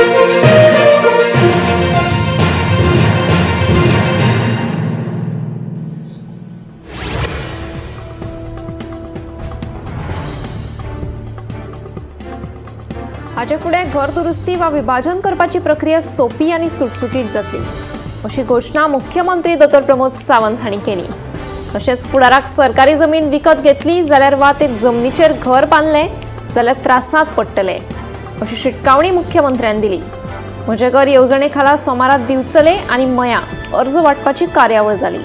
हाचे फुडें घर दुरुस्ती वा विभाजन करपाची प्रक्रिया सोपी आनी सुटसुटीत जातली अशी घोषणा मुख्यमंत्री डॉ प्रमोद सावंत हांणी केली। तशेंच फुडाराक सरकारी जमीन विकत घेतली जाल्यार वा ते जमनीचेर घर बांदलें जाल्यार त्रासांत पडटले अशी शिटकावणी मुख्यमंत्र्यान दिली। म्हजे घर येवजणे खाला सोमारात दिवचले आनी मया अर्ज वांटपाची कार्यावळ जाली।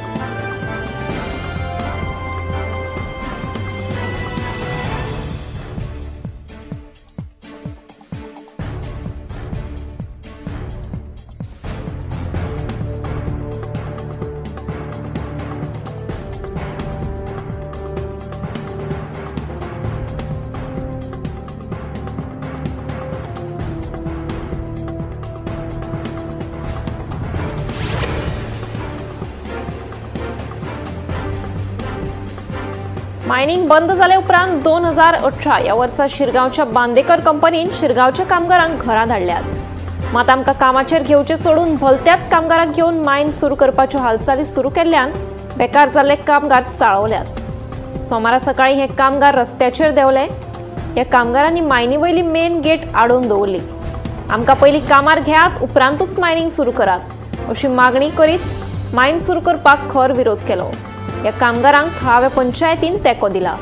मायनिंग बंद जाले उपरांत 2018 या वर्सा शिरगांवच्या बांदेकर कंपनीन शिरगांवच्या कामगारांक घरां धाडल्यात। मात आमकां कामाचेर घेवचे सोडून भलत्याच कामगारांक घेवन मायन सुरू करपाच्यो हालचाली सुरू केल्ल्यान बेकार जाल्ले कामगार चाळवल्यात। सोमारा सकाळी हे कामगार रस्त्याचेर देवले। ह्या कामगारांनी मायनी वयली मेन गेट आडोवन दवरली। आमकां पयलीं कामार घेयात उपरांतूच मायनिंग सुरू करात अशी मागणी करीत मायन सुरू करपाक खर विरोध केलो। ह्या कामगारांक थळाव्या पंचायतीन तेंको दिला।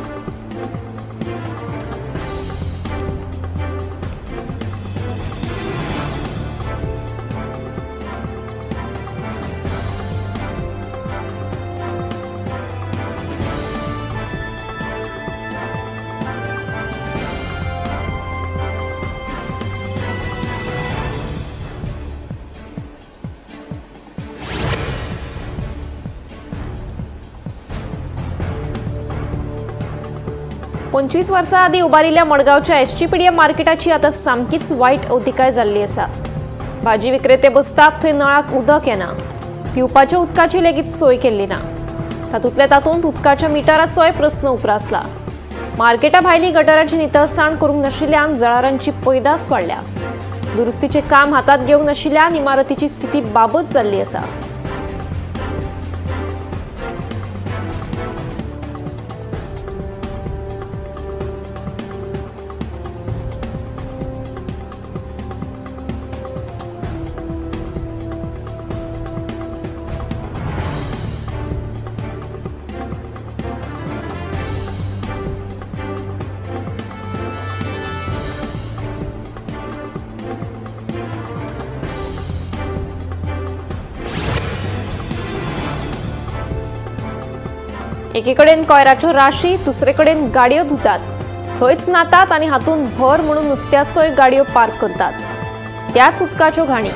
पंचवीस वर्सां आदी उबारिल्ल्या मडगांवच्या एसटीपीडीए मार्केटाची आता सामकीच वायट अवतिकाय जाल्ली आसा। भाजी विक्रेते बसतात थंय नळाक उदक येना, पिवपाच्या उदकाची लेगीत सोय केल्ली ना। तातूंतल्या तातूंत उदकाच्या मिटराचोय प्रस्न उप्रासला। मार्केटा भायली गटाराची नितळसाण करूंक नाशिल्ल्यान जळारांची पैदास वाडल्या। दुरुस्तीचे काम हातात घेवंक नाशिल्ल्यान इमारतीची स्थिती बाबत जाल्ली आसा। एकीकडेन कोयराच्यो राशी, दुसरे कडेन गाडयो धुतात, थंयच नातात आनी हातूंत भर म्हणून नुस्त्याचोय गाडयो पार्क करतात। त्याच उदकाच्यो घाणी।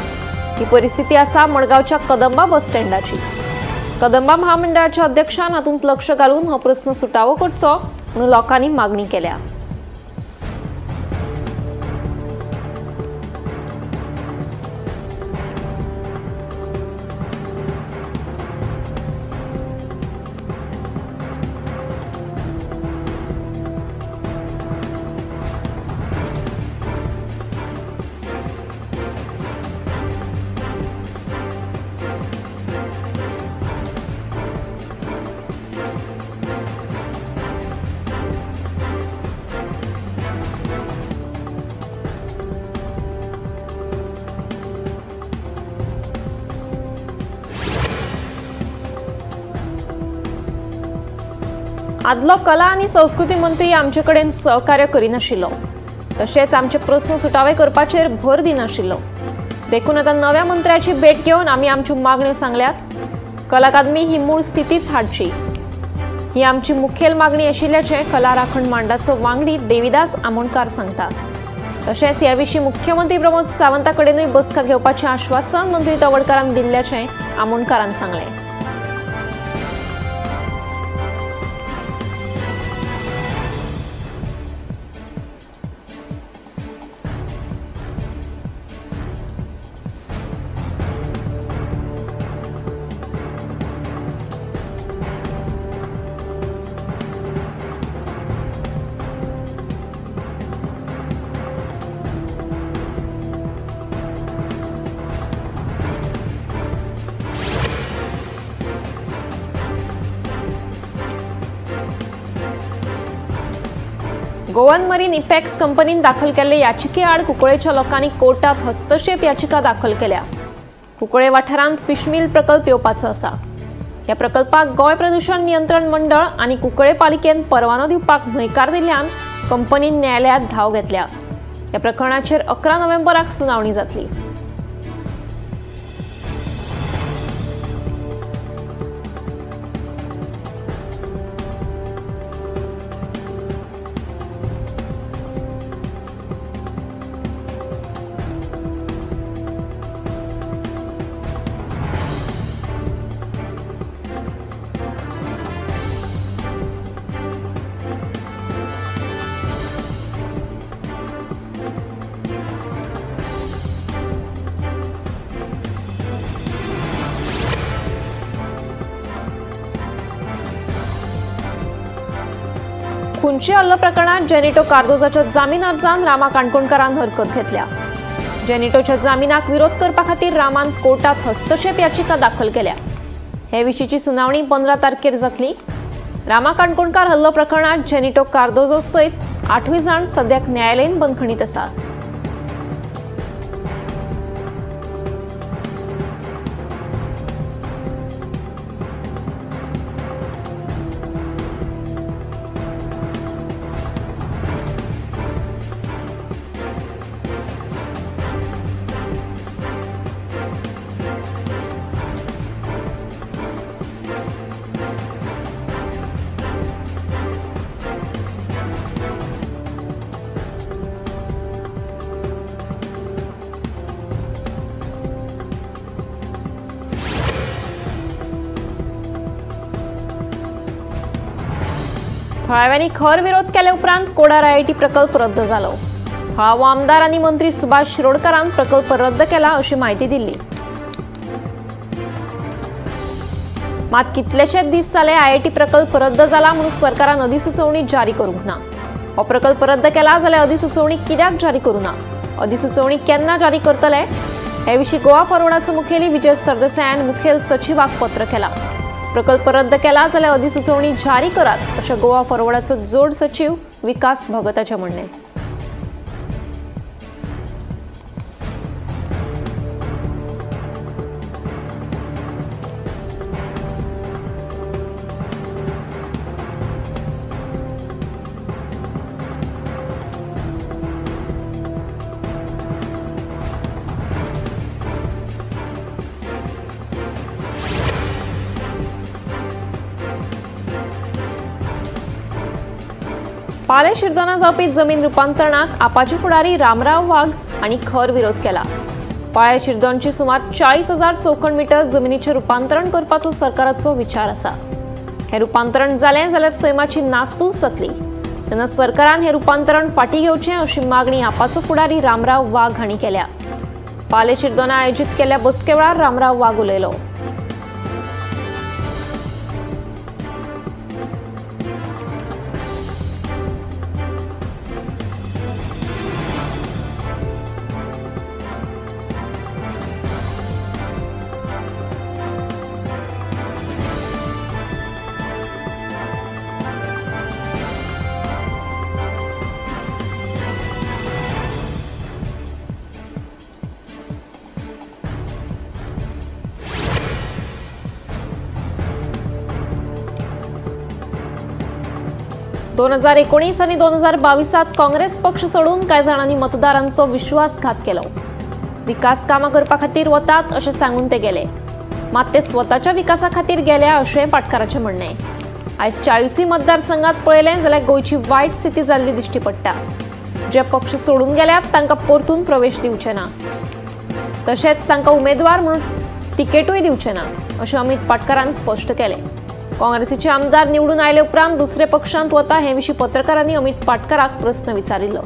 ही परिस्थिती आसा मडगांवच्या कदंबा बस स्टँडाची। कदंबा महामंडळाच्या अध्यक्षान हातूंत लक्ष घालून हो प्रस्न सुटावो करचो म्हणून लोकांनी मागणी केल्या। आदलो कला आनी संस्कृती मंत्री आमचे कडेन सहकार्य करिनाशिल्लो, तशेंच आमचे प्रस्न सुटावे करपाचेर भर दिनाशिल्लो। देखून आता नव्या मंत्र्याची भेट घेवन आमी आमच्यो मागण्यो सांगल्यात। कला अकादमी ही मूळ स्थितीच हाडची ही आमची मुखेल मागणी आशिल्ल्याचे कला राखण मांडाचो वांगडी देविदास आमोणकार सांगतात। तशेंच ह्या विशीं मुख्यमंत्री प्रमोद सावंता कडेनूय बसका घेवपाचें आश्वासन मंत्री तवडकरान दिल्ल्याचें आमोणकारान सांगलें। गोवन मरीन इपेक्स कंपनीन दाखल केल्ले याचिके आड कुंकळेच्या लोकांनी कोर्टात हस्तक्षेप याचिका दाखल केल्या। कुंकळे वाठारांत फिश मिल प्रकल्प येवपाचो आसा। ह्या प्रकल्पाक गोय प्रदूषण नियंत्रण मंडळ आनी कुंकळे पालिकेन परवानो दिवपाक न्हयकार दिल्ल्यान कंपनीन न्यायालयात धाव घेतल्या। ह्या प्रकरणाचेर 11 नोव्हेंबराक सुनावणी जातली। खुंची हल्लो प्रकरणात जेनिटो कार्दोजाच्या जामीन अर्जान रामा काणकोणकारान हरकत घेतल्या। जेनिटोच्या जामिनाक विरोध करपा खातीर रामान कोर्टात हस्तक्षेप याचिका दाखल केल्या। हे विशींची सुनावणी 15 तारखेर जातली। रामा काणकोणकार हल्लो प्रकरणात जेनिटो कार्दोजो सयत 8 जाण सद्याक न्यायालयीन बंदखणीत आसात। थळाव्यांनी खर विरोध केले उपरांत कोडार आयआयटी प्रकल्प रद्द जालो। थळावो आमदार आनी मंत्री सुभाष शिरोडकरान प्रकल्प रद्द केला अशी माहिती दिली। मात कितलेशेच दीस जाले आयआयटी प्रकल्प रद्द जाला म्हणून सरकारान अधिसुचोवणी जारी करूंक ना। हो प्रकल्प रद्द केला जाल्यार अधिसुचोवणी कित्याक जारी करूं ना, अधिसुचोवणी केन्ना जारी करतले हे विशीं गोवा फॉरवर्डाचो मुखेली विजय सरदेसायान मुखेल सचिवाक पत्र केला। प्रकल्प रद्द केला जाल्यार अधिसुचोवणी जारी करात अशें गोवा फॉरवर्डाचो जोड सचिव विकास भगताचें म्हणणें। पाले शिरदोना जावपी जमीन रुपांतरणाक आपाचे फुडारी रामराव वाघ हांणी खर विरोध केला। पाळे शिरदोनची सुमार 40,000 चौखण मीटर जमिनीचें रुपांतरण करपाचो सरकाराचो विचार आसा। हे रुपांतरण जालें जाल्यार सैमाची नासधूस जातली, तेन्ना सरकारान हे रुपांतरण फाटीं घेवचें अशी मागणी आपाचो फुडारी रामराव वाघ हांणी केल्या। पाले शिरदोना आयोजीत केल्ल्या बसके वेळार रामराव वाघ उलयलो। दोन 2019 आणि 2022 काँग्रेस पक्ष सोडून कांय जाणांनी मतदारांचो विश्वासघात केलो। विकास कामां करपा खातीर वतात अशें सांगून ते गेले, मात ते स्वताच्या विकासा खातीर गेल्या अशें पाटकाराचें म्हणणें। आयज 40 मतदारसंघात पळयलें जाल्यार गोंयची वायट स्थिती जाल्ली दिश्टी पडटा। जे पक्ष सोडून गेल्यात तांकां परतून प्रवेश दिवचे ना, तशेंच तांकां उमेदवार म्हणून तिकेटूय दिवचे ना अशें अमित पाटकारान स्पश्ट केलें। काँग्रेसीचे आमदार निवडून आयले उपरांत दुसरे पक्षांत वता हे विशीं पत्रकारांनी अमित पाटकाराक प्रस्न विचारिल्लो।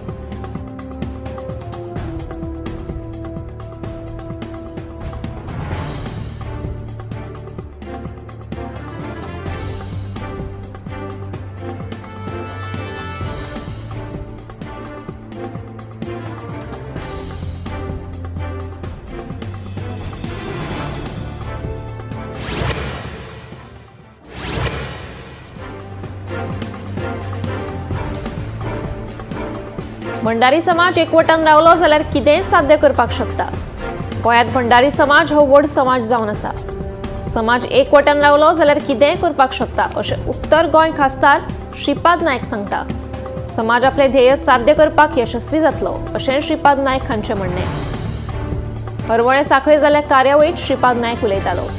भंडारी समाज एकवटान रावलो जाल्यार कितेंय साध्य करपाक शकता. गोंयांत भंडारी समाज हो व्हड समाज जावन आसा. समाज एकवटान रावलो जाल्यार कितेंय करपाक शकता अशें उत्तर गोंय खासदार श्रीपाद नायक सांगता. समाज आपले ध्येय साध्य करपाक यशस्वी जातलो अशें श्रीपाद नायक हांचें म्हणणें. हरवळे सांखळे जाल्ल्या कार्यावळीत श्रीपाद नायक उलयतालो.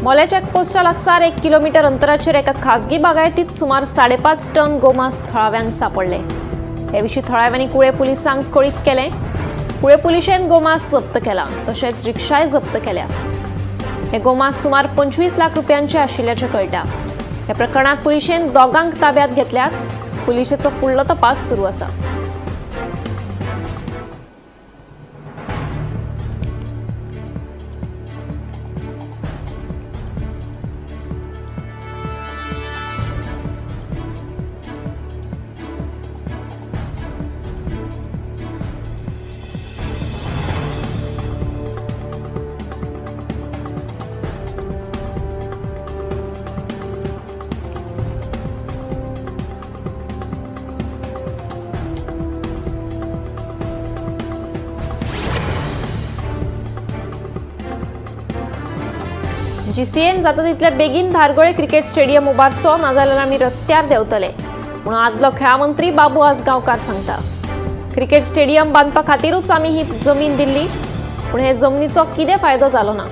मोले चेकपोस्टा लागसार 1 किलोमीटर अंतराचेर एका खासगी बागायतीत सुमार 5.5 टन गोमांस थळाव्यांक सापडले. हे विशीं थळाव्यांनी कुळे पुलिसांक कळीत केलें. कुळे पुलिशेन गोमांस जप्त केला तशेंच रिक्षाय जप्त केल्या. हे गोमांस सुमार 25 लाख रुपयांचे आशिल्ल्याचें कळटा. ह्या प्रकरणात पुलिशेन दोगांक ताब्यात घेतल्यात. पुलिशेचो फुडलो तपास सुरू आसा. जीसीएन जाता तितले बेगीन धारगळे क्रिकेट स्टेडियम उबारचो नाजाल्यार आमी रस्त्यार देंवतले म्हूण आदलो खेळा मंत्री बाबू आसगांवकार सांगता. क्रिकेट स्टेडियम बांदपा खातीरूच आमी ही जमीन दिल्ली पूण हे जमनीचो कितें फायदो जालो ना.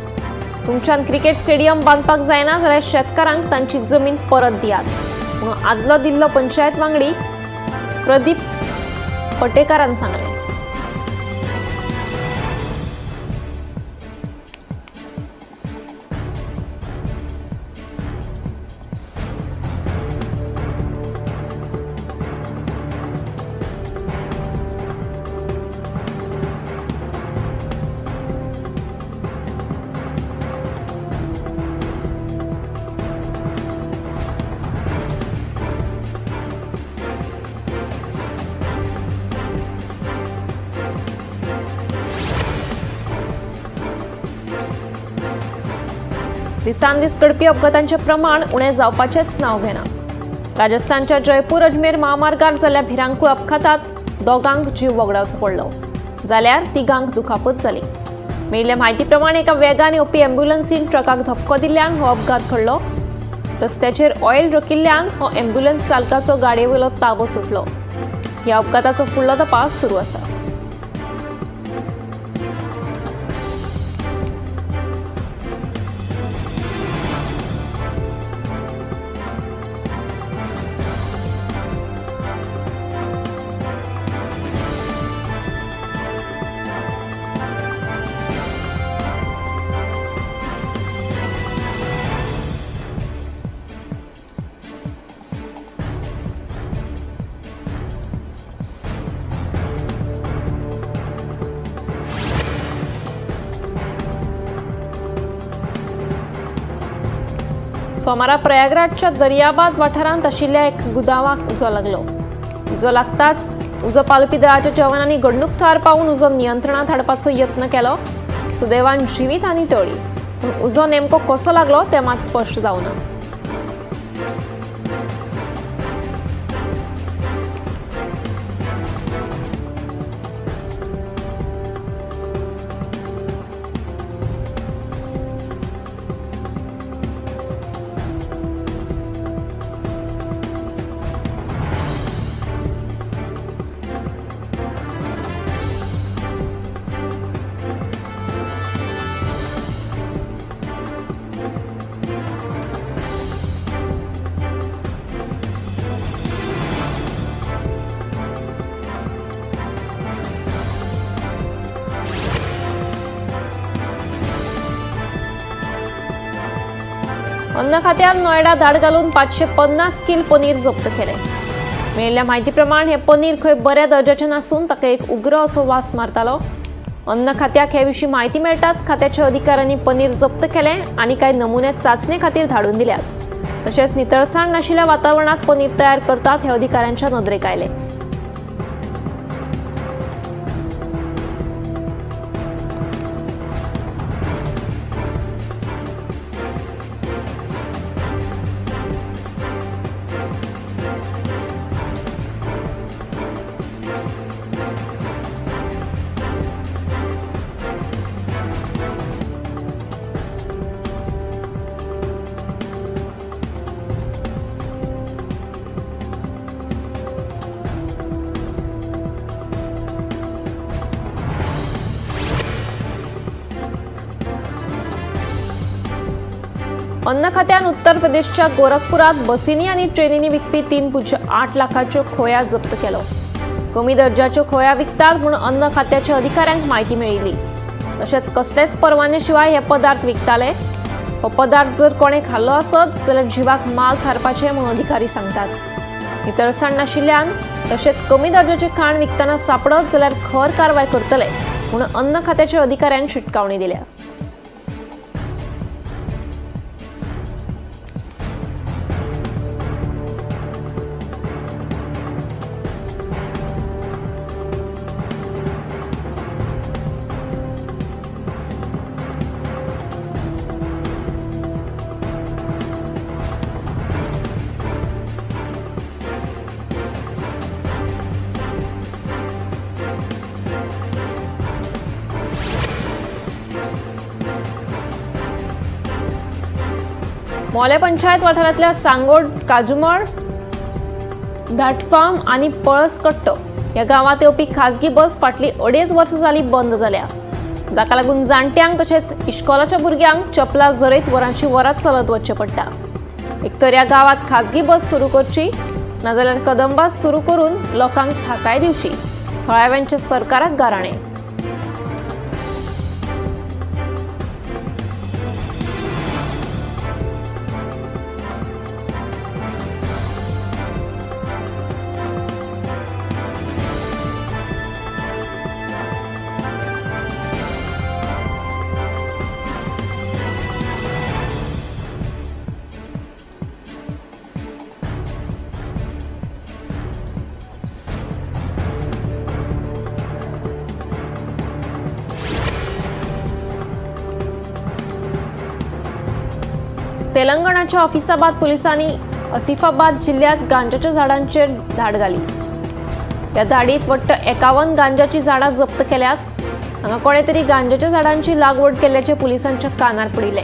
तुमच्यान क्रिकेट स्टेडियम बांदपाक जायना जाल्यार शेतकारांक तांची जमीन परत दियात म्हूण आदलो दिल्लो पंचायत वांगडी प्रदीप पटेकारान सांगलें. दिसान दीस घडपी अपघातांचें प्रमाण उणें जावपाचेंच नांव घेना. राजस्थानच्या जयपूर अजमेर महामार्गार जाल्ल्या भिरांकूळ अपघातांत दोगांक जीव वगडावचो पडलो जाल्यार तिगांक दुखापत जाली. मेळिल्ले म्हायती प्रमाण एका वेगान येवपी अँब्युलन्सीन ट्रकाक धपको दिल्ल्यान हो अपघात घडलो. रस्त्याचेर ऑयल रकिल्ल्यान हो अँब्युलन्स चालकाचो गाडयेवयलो ताबो सुटलो. ह्या अपघाताचो फुडलो तपास सुरू आसा. सोमारा प्रयागराजच्या दर्याबाद वाठारांत आशिल्ल्या एक गुदावाक उजो लागलो. उजो लागताच उजो पालपी दळाच्या जवानांनी घडणूक थळार पावून उजो नियंत्रणांत हाडपाचो यत्न केलो. सुदैवान जिवीत आनी टळ्ळी पूण उजो नेमको कसो लागलो तें मात स्पश्ट जावना. अन्न खात्यान नोएडा धाड घालून 550 किल पनीर जप्त केले। मेळिल्ल्या म्हायती प्रमाण हे पनीर खंय बऱ्या दर्जाचें नासून ताका एक उग्र असो वास मारतालो। अन्न खात्याक हे विशीं म्हायती मेळटाच खात्याच्या अधिकाऱ्यांनी पनीर जप्त केलें आनी कांय नमुने चाचणे खातीर धाडून दिल्यात। तशेंच नितळसाण नाशिल्ल्या वातावरणात पनीर तयार करतात हे अधिकाऱ्यांच्या नदरेक आयले। अन्न खात्यान उत्तर प्रदेशच्या गोरखपुरात बसींनी आणि ट्रेनींनी विकपी 3.8 लाखाच्यो खोया जप्त केलो। कमी दर्जाच्यो खोया विकतात म्हूण अन्न खात्याच्या अधिकाऱ्यांक म्हायती मेळिल्ली। तशेंच कसलेच परवाने शिवाय हे पदार्थ विकताले। हो पदार्थ जर कोणे खाल्लो आसत जाल्यार जिवाक माल खारपाचे म्हूण अधिकारी सांगतात। नितळसाण नाशिल्ल्यान तशेंच कमी दर्जाचे खाण विकतना सापडत जाल्यार खर कारवाय करतले म्हूण अन्न खात्याच्या अधिकाऱ्यान शिटकावणी दिल्या। मोले पंचायत वाठारांतल्या सांगोड, काजुमळ, धाटफाम आणि पळसकट्ट या गावात येवपी खाजगी बस फाटली 2.5 वर्सां जाली बंद जाल्या, जाका लागून जाणट्यांक तशेंच इश्कोलाच्या भुरग्यांक चपला जरयत वरांची वरात चलत वचचें पडटा। एक तर ह्या गावात खाजगी बस सुरू करची नाजाल्यार कदंबा सुरू करून लोकांक थाकाय दिवची, थळाव्यांचे सरकाराक गाराणें। तेलंगणाच्या आफिसाबाद पोलिसांनी आसिफाबाद जिल्ह्यात गांजाच्या झाडांचेर धाड घाली। या धाडीत वट्ट 51 गांजाची झाडां जप्त केल्यात। हांगा कोणे तरी गांजाच्या झाडांची लागवड केल्याचे पुलिसांच्या कानार पडिले।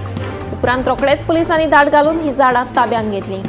उपरांत रोखडेच पुलिसांनी धाड घालून ही झाडां ताब्यात घेतली।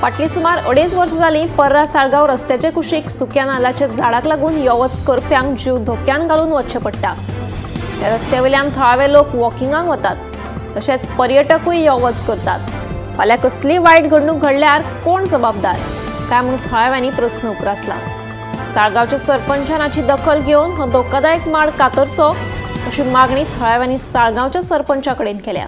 फाटली सुमार 2.5 वर्सां जाली पर्रा साळगांव रस्त्याचे कुशीक सुक्या नाल्लाच्या झाडाक लागून येवच करप्यांक जीव धोक्यान घालून वचचें पडटा। ह्या रस्त्यावेल्यान थळावे लोक वॉकिंगाक वतात, तशेंच पर्यटकूय येवच करतात। फाल्यां कसली वायट घडणूक घडल्यार कोण जबाबदार काय म्हूण थळाव्यांनी प्रस्न उपरासला। साळगांवच्या सरपंचान हाची दखल घेवन हो धोकादायक माड कातरचो अशी मागणी थळाव्यांनी साळगांवच्या सरपंचा कडेन केल्या।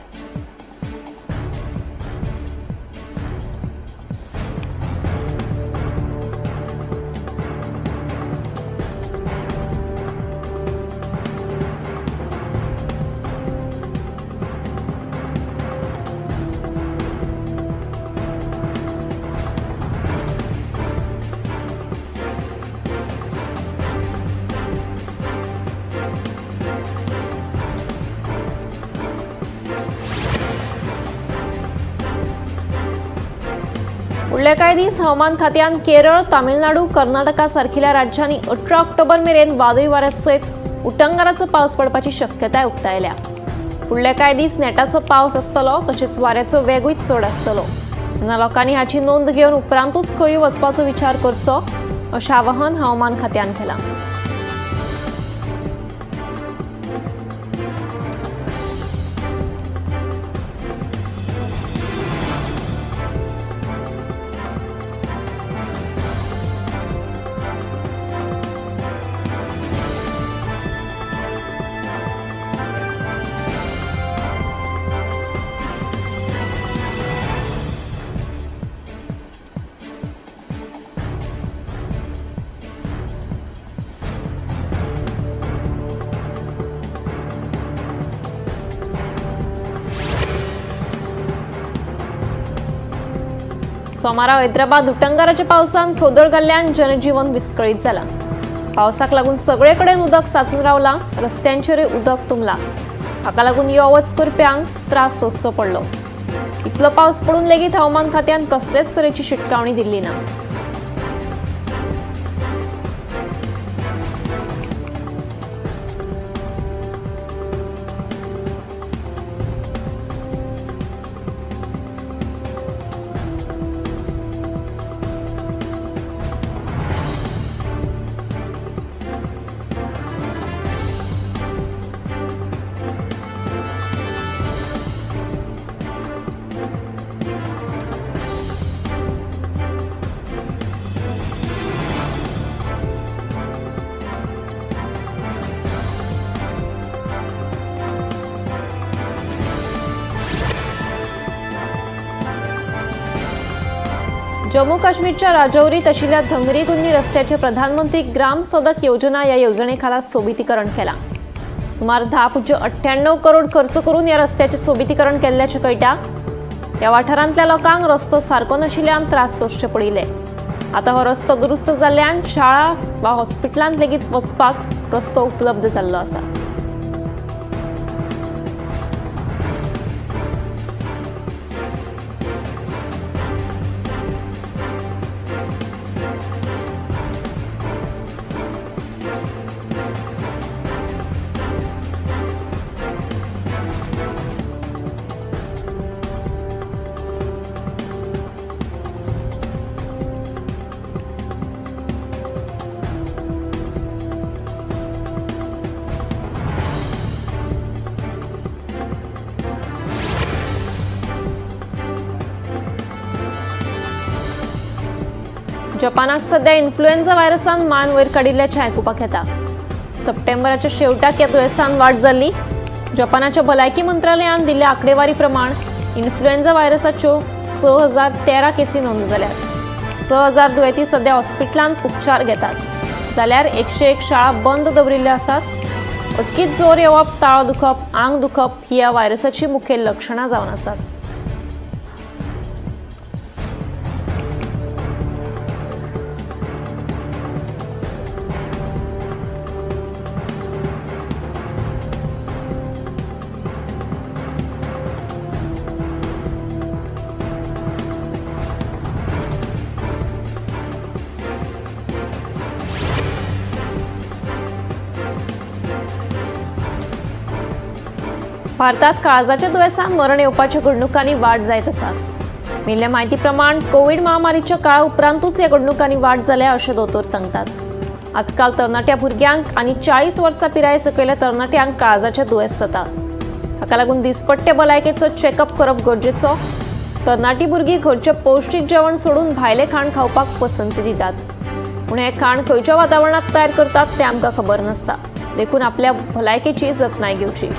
फुडले कांय दीस हवामान खात्यान केरळ, तामिळनाडू, कर्नाटका सारखिल्या राज्यांनी 18 ऑक्टोबर मेरेन वादळी वाऱ्यासयत उटंगाराचो पावस पडपाची शक्यताय उक्तायल्या। फुडले कांय दीस नेटाचो पावस आसतलो, तशेंच वाऱ्याचो वेगूय चड आसतलो। तेन्ना लोकांनी हाची नोंद घेवन उपरांतूच खंय वचपाचो विचार करचो, अशें आवाहन हवामान खात्यान केलां। सोमारा हैदराबाद उटंगाराच्या पावसान खोदळ घाल्ल्यान जनजीवन विस्कळीत जाला। पावसाक लागून सगळे कडेन उदक साचून रावला, रस्त्यांचेर उदक तुंबला। हाका लागून यो वच करप्यांक त्रास सोंसचो पडलो। इतलो पावस पडून लेगीत हवामान खात्यान कसलेच तरेची शिटकावणी दिल्ली ना। जम्मू काश्मीरच्या राजौरीत आशिल्ल्या धंगरी गुन्नी रस्त्याचे प्रधानमंत्री ग्राम सडक योजना या योजनेखाला सोबितीकरण केला। सुमार 10.98 करोड खर्च करून या रस्त्याचे सोबितीकरण केल्ल्याचे कळटा। या वाठारांतल्या लोकांक रस्तो सारको नाशिल्ल्यान त्रास सोंसचे पडिल्ले। आता हो रस्तो दुरुस्त जाल्ल्यान शाळा वा हॉस्पिटलांत लेगीत वचपाक रस्तो उपलब्ध जाल्लो आसा। जपानाक सध्या इन्फ्लुएन्झा व्हायरसान मान वयर काडिल्ल्याचें आयकुपाक येता। सप्टेंबराच्या शेवटाक ह्या दुयेंसान वाड जाल्ली। जपानाच्या भलायकी मंत्रालयान दिल्ल्या आंकडेवारी प्रमाण इन्फ्लुएन्झा व्हायरसाच्यो 6013 केसी नोंद जाल्यात। 6000 दुयेंती सध्या हॉस्पिटलांत उपचार घेतात। जाल्यार 101 शाळा बंद दवरिल्ल्यो आसात। अचकीत जोर येवप, ताळो दुखप, आंग दुखप ही ह्या व्हायरसाची मुखेल लक्षणां जावन आसात। भारतात काळजाच्या दुयेंसान मरण येवपाच्या घडणुकांनी वाड जायत आसा। मेल्ल्या म्हायती प्रमाण कोविड महामारीच्या काळा उपरांतूच ह्या घडणुकांनी वाड जाल्या अशें दोतोर सांगतात। आजकाल तरणाट्या भुरग्यांक आनी 40 वर्सां पिराये सकयल्या तरणाट्यांक काळजाचें दुयेंस जाता। हाका लागून दिसपट्टे भलायकेचो चेकअप करप गरजेचो। तरणाटी भुरगीं घरचें पौश्टीक जेवण सोडून भायलें खाण खावपाक पसंती दितात। पूण हें खाण खंयच्या वातावरणांत तयार करतात तें आमकां खबर नासता। देखून आपल्या भलायकेची जतनाय घेवची।